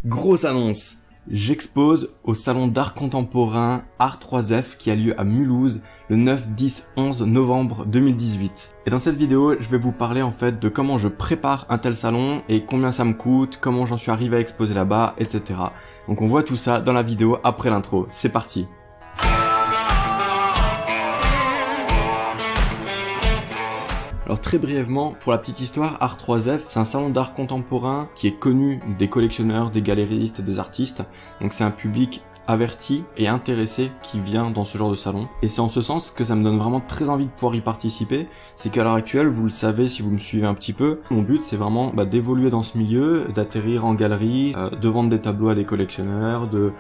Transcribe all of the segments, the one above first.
Grosse annonce! J'expose au salon d'art contemporain Art3F qui a lieu à Mulhouse le 9, 10, 11 novembre 2018. Et dans cette vidéo, je vais vous parler en fait de comment je prépare un tel salon et combien ça me coûte, comment j'en suis arrivé à exposer là-bas, etc. Donc on voit tout ça dans la vidéo après l'intro. C'est parti! Alors très brièvement, pour la petite histoire, Art3F, c'est un salon d'art contemporain qui est connu des collectionneurs, des galéristes, des artistes. Donc c'est un public averti et intéressé qui vient dans ce genre de salon. Et c'est en ce sens que ça me donne vraiment très envie de pouvoir y participer. C'est qu'à l'heure actuelle, vous le savez si vous me suivez un petit peu, mon but c'est vraiment d'évoluer dans ce milieu, d'atterrir en galerie, de vendre des tableaux à des collectionneurs, de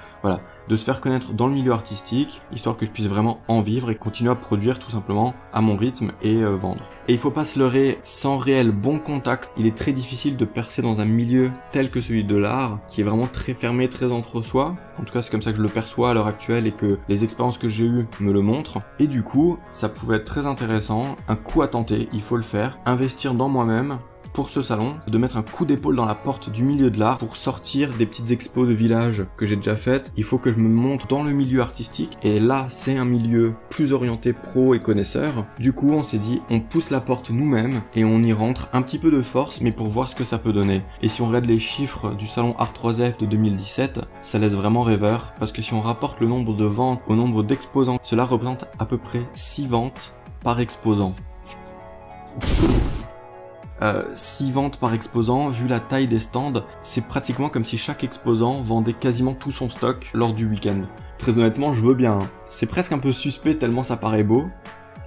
se faire connaître dans le milieu artistique, histoire que je puisse vraiment en vivre et continuer à produire tout simplement à mon rythme et vendre. Et il faut pas se leurrer, sans réel bon contact, il est très difficile de percer dans un milieu tel que celui de l'art, qui est vraiment très fermé, très entre soi. En tout cas, c'est comme ça que je le perçois à l'heure actuelle et que les expériences que j'ai eues me le montrent. Et du coup, ça pouvait être très intéressant, un coup à tenter, il faut le faire, investir dans moi-même, pour ce salon, de mettre un coup d'épaule dans la porte du milieu de l'art pour sortir des petites expos de village que j'ai déjà faites. Il faut que je me montre dans le milieu artistique et là c'est un milieu plus orienté pro et connaisseur. Du coup on s'est dit on pousse la porte nous-mêmes et on y rentre un petit peu de force mais pour voir ce que ça peut donner. Et si on regarde les chiffres du salon Art3F de 2017, ça laisse vraiment rêveur parce que si on rapporte le nombre de ventes au nombre d'exposants, cela représente à peu près 6 ventes par exposant. 6 ventes par exposant, vu la taille des stands, c'est pratiquement comme si chaque exposant vendait quasiment tout son stock lors du week-end. Très honnêtement, je veux bien. C'est presque un peu suspect tellement ça paraît beau.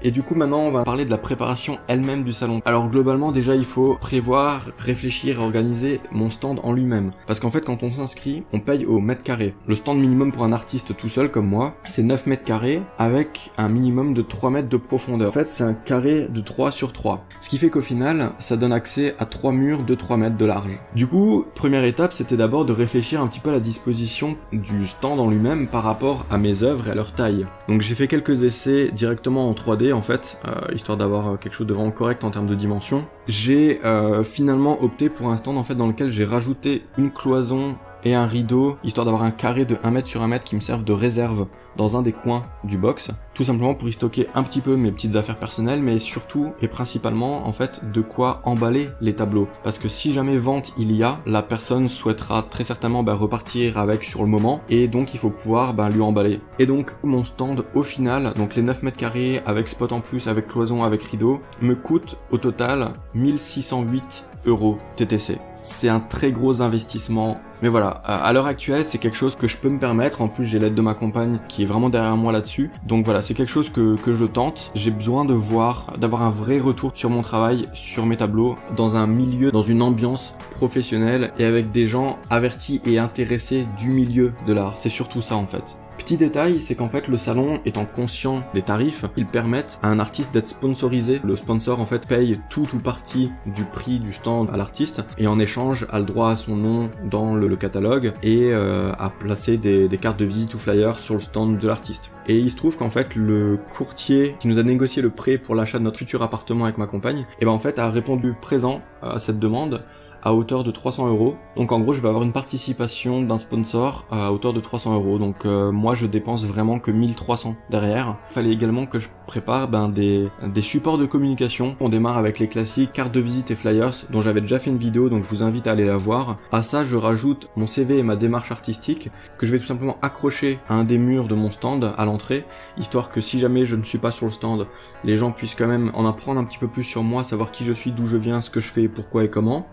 Et du coup maintenant on va parler de la préparation elle-même du salon. Alors globalement déjà il faut prévoir, réfléchir et organiser mon stand en lui-même. Parce qu'en fait quand on s'inscrit, on paye au mètre carré. Le stand minimum pour un artiste tout seul comme moi, c'est 9 mètres carrés avec un minimum de 3 mètres de profondeur. En fait c'est un carré de 3 sur 3. Ce qui fait qu'au final ça donne accès à 3 murs de 3 mètres de large. Du coup, première étape c'était d'abord de réfléchir un petit peu à la disposition du stand en lui-même par rapport à mes œuvres et à leur taille. Donc j'ai fait quelques essais directement en 3D en fait, histoire d'avoir quelque chose de vraiment correct en termes de dimension. J'ai finalement opté pour un stand en fait dans lequel j'ai rajouté une cloison et un rideau, histoire d'avoir un carré de 1 mètre sur 1 mètre qui me serve de réserve dans un des coins du box, tout simplement pour y stocker un petit peu mes petites affaires personnelles, mais surtout et principalement en fait de quoi emballer les tableaux. Parce que si jamais vente il y a, la personne souhaitera très certainement repartir avec sur le moment, et donc il faut pouvoir lui emballer. Et donc mon stand au final, donc les 9 mètres carrés avec spot en plus, avec cloison, avec rideau, me coûte au total 1608 € TTC. C'est un très gros investissement, mais voilà, à l'heure actuelle c'est quelque chose que je peux me permettre. En plus j'ai l'aide de ma compagne qui est vraiment derrière moi là-dessus, donc voilà, c'est quelque chose que je tente. J'ai besoin d'avoir un vrai retour sur mon travail, sur mes tableaux, dans un milieu, dans une ambiance professionnelle et avec des gens avertis et intéressés du milieu de l'art. C'est surtout ça en fait. Petit détail, c'est qu'en fait le salon étant conscient des tarifs, ils permettent à un artiste d'être sponsorisé. Le sponsor en fait paye tout ou partie du prix du stand à l'artiste et en échange a le droit à son nom dans le catalogue et à placer des cartes de visite ou flyers sur le stand de l'artiste. Et il se trouve qu'en fait le courtier qui nous a négocié le prêt pour l'achat de notre futur appartement avec ma compagne, en fait a répondu présent à cette demande à hauteur de 300 €. Donc en gros je vais avoir une participation d'un sponsor à hauteur de 300 €. Donc moi je dépense vraiment que 1300 derrière. Il fallait également que je prépare des supports de communication. On démarre avec les classiques cartes de visite et flyers dont j'avais déjà fait une vidéo, donc je vous invite à aller la voir. À ça je rajoute mon CV et ma démarche artistique que je vais tout simplement accrocher à un des murs de mon stand à l'entrée, histoire que si jamais je ne suis pas sur le stand, les gens puissent quand même en apprendre un petit peu plus sur moi, savoir qui je suis, d'où je viens, ce que je fais, pourquoi et comment.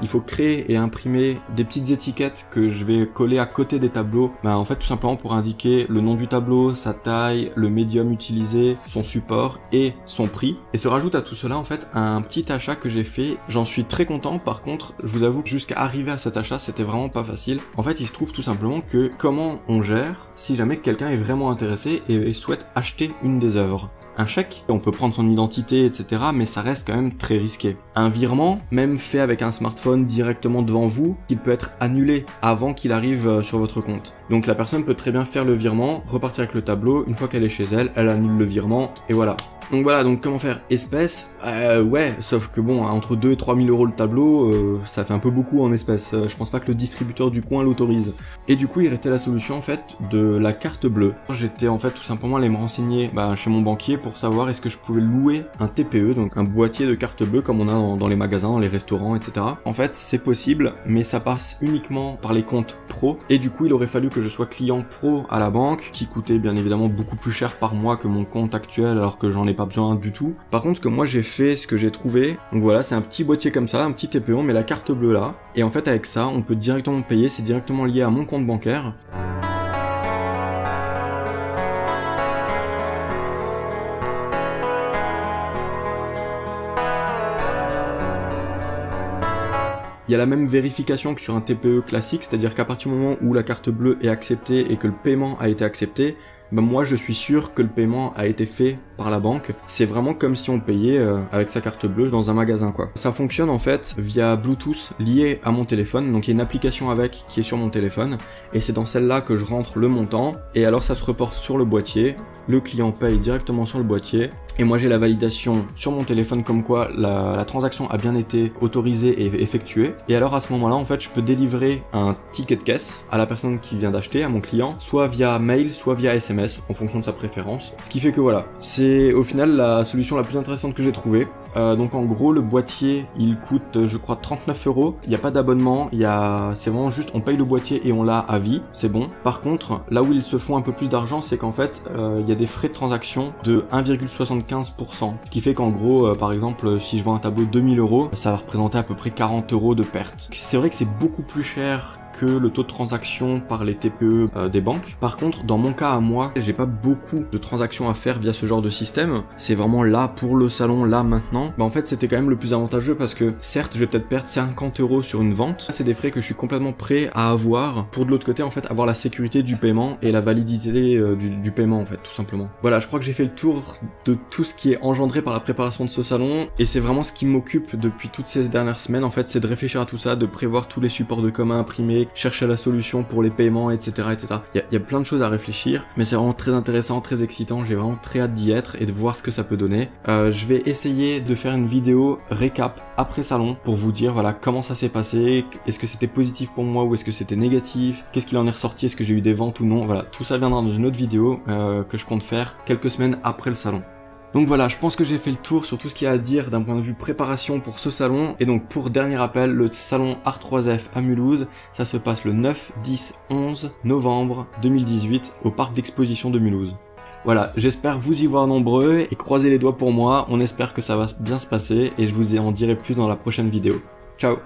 Il faut créer et imprimer des petites étiquettes que je vais coller à côté des tableaux, en fait tout simplement pour indiquer le nom du tableau, sa taille, le médium utilisé, son support et son prix. Et se rajoute à tout cela en fait un petit achat que j'ai fait. J'en suis très content. Par contre, je vous avoue que jusqu'à arriver à cet achat, c'était vraiment pas facile. En fait, il se trouve tout simplement que comment on gère si jamais quelqu'un est vraiment intéressé et souhaite acheter une des œuvres. un chèque, on peut prendre son identité, etc. mais ça reste quand même très risqué. Un virement, même fait avec un smartphone directement devant vous, il peut être annulé avant qu'il arrive sur votre compte. Donc la personne peut très bien faire le virement, repartir avec le tableau, une fois qu'elle est chez elle, elle annule le virement, et voilà. Donc voilà, donc comment faire? Espèces? Ouais, sauf que bon, entre 2 et 3 000 euros le tableau, ça fait un peu beaucoup en espèces. Je pense pas que le distributeur du coin l'autorise. Et du coup, il restait la solution en fait de la carte bleue. J'étais en fait tout simplement allé me renseigner chez mon banquier pour savoir est-ce que je pouvais louer un TPE, donc un boîtier de carte bleue comme on a dans les magasins, dans les restaurants, etc. En fait, c'est possible, mais ça passe uniquement par les comptes pro. Et du coup, il aurait fallu que je sois client pro à la banque, qui coûtait bien évidemment beaucoup plus cher par mois que mon compte actuel, alors que j'en ai pas besoin du tout. Par contre, ce que moi j'ai fait, ce que j'ai trouvé, donc voilà, c'est un petit boîtier comme ça, un petit TPE, on met la carte bleue là, et en fait avec ça, on peut directement payer, c'est directement lié à mon compte bancaire. Il y a la même vérification que sur un TPE classique, c'est-à-dire qu'à partir du moment où la carte bleue est acceptée et que le paiement a été accepté, moi je suis sûr que le paiement a été fait par la banque. C'est vraiment comme si on payait avec sa carte bleue dans un magasin quoi. Ça fonctionne en fait via Bluetooth lié à mon téléphone, donc il y a une application avec qui est sur mon téléphone, et c'est dans celle-là que je rentre le montant, et alors ça se reporte sur le boîtier, le client paye directement sur le boîtier, et moi j'ai la validation sur mon téléphone comme quoi la transaction a bien été autorisée et effectuée, et alors à ce moment-là en fait je peux délivrer un ticket de caisse à la personne qui vient d'acheter, à mon client, soit via mail, soit via SMS, en fonction de sa préférence. Ce qui fait que voilà, c'est au final la solution la plus intéressante que j'ai trouvée. Donc en gros le boîtier il coûte je crois 39 €, il n'y a pas d'abonnement, c'est vraiment juste on paye le boîtier et on l'a à vie, c'est bon. Par contre là où ils se font un peu plus d'argent c'est qu'en fait il y a des frais de transaction de 1,75%, ce qui fait qu'en gros par exemple si je vends un tableau 2000 €, ça va représenter à peu près 40 € de perte. C'est vrai que c'est beaucoup plus cher que le taux de transaction par les TPE des banques. Par contre, dans mon cas à moi, j'ai pas beaucoup de transactions à faire via ce genre de système. C'est vraiment là pour le salon, là maintenant. En fait, c'était quand même le plus avantageux parce que certes, je vais peut-être perdre 50 € sur une vente. C'est des frais que je suis complètement prêt à avoir pour de l'autre côté, en fait, avoir la sécurité du paiement et la validité du paiement, en fait, tout simplement. Voilà, je crois que j'ai fait le tour de tout ce qui est engendré par la préparation de ce salon et c'est vraiment ce qui m'occupe depuis toutes ces dernières semaines, en fait, c'est de réfléchir à tout ça, de prévoir tous les supports de com à imprimer, chercher la solution pour les paiements, etc. etc. Il y a plein de choses à réfléchir, mais c'est vraiment très intéressant, très excitant, j'ai vraiment très hâte d'y être et de voir ce que ça peut donner. Je vais essayer de faire une vidéo récap après salon pour vous dire voilà comment ça s'est passé, est-ce que c'était positif pour moi ou est-ce que c'était négatif, qu'est-ce qu'il en est ressorti, est-ce que j'ai eu des ventes ou non, voilà, tout ça viendra dans une autre vidéo que je compte faire quelques semaines après le salon. Donc voilà, je pense que j'ai fait le tour sur tout ce qu'il y a à dire d'un point de vue préparation pour ce salon. Et donc pour dernier rappel, le salon Art3F à Mulhouse, ça se passe le 9, 10, 11 novembre 2018 au parc d'exposition de Mulhouse. Voilà, j'espère vous y voir nombreux et croisez les doigts pour moi, on espère que ça va bien se passer et je vous en dirai plus dans la prochaine vidéo. Ciao!